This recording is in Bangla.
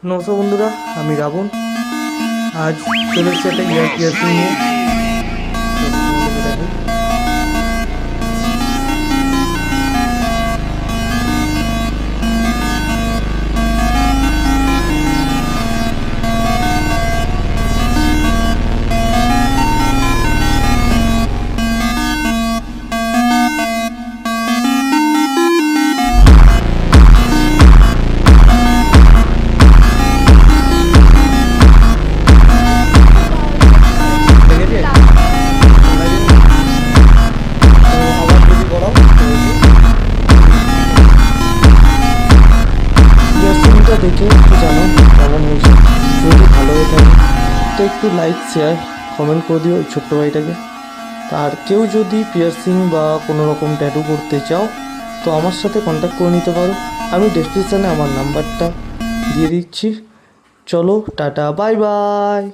নমস্কার বন্ধুরা, আমি রাবণ। আজ চলে এসেছে একটা ইয়ার পিয়ার্সিং নিয়ে। দেখে একটু জানো কেমন হয়েছে। যদি ভালো হয়ে থাকে তো একটু লাইক শেয়ার কমেন্ট করে দিও ছোট্ট ভাইটাকে। আর কেউ যদি পিয়ার্সিং বা কোনো রকম ট্যাটু করতে চাও তো আমার সাথে কন্ট্যাক্ট করে নিতে পারো। আমি ডেসক্রিপশানে আমার নাম্বারটা দিয়ে দিচ্ছি। চলো, টাটা, বাই বাই।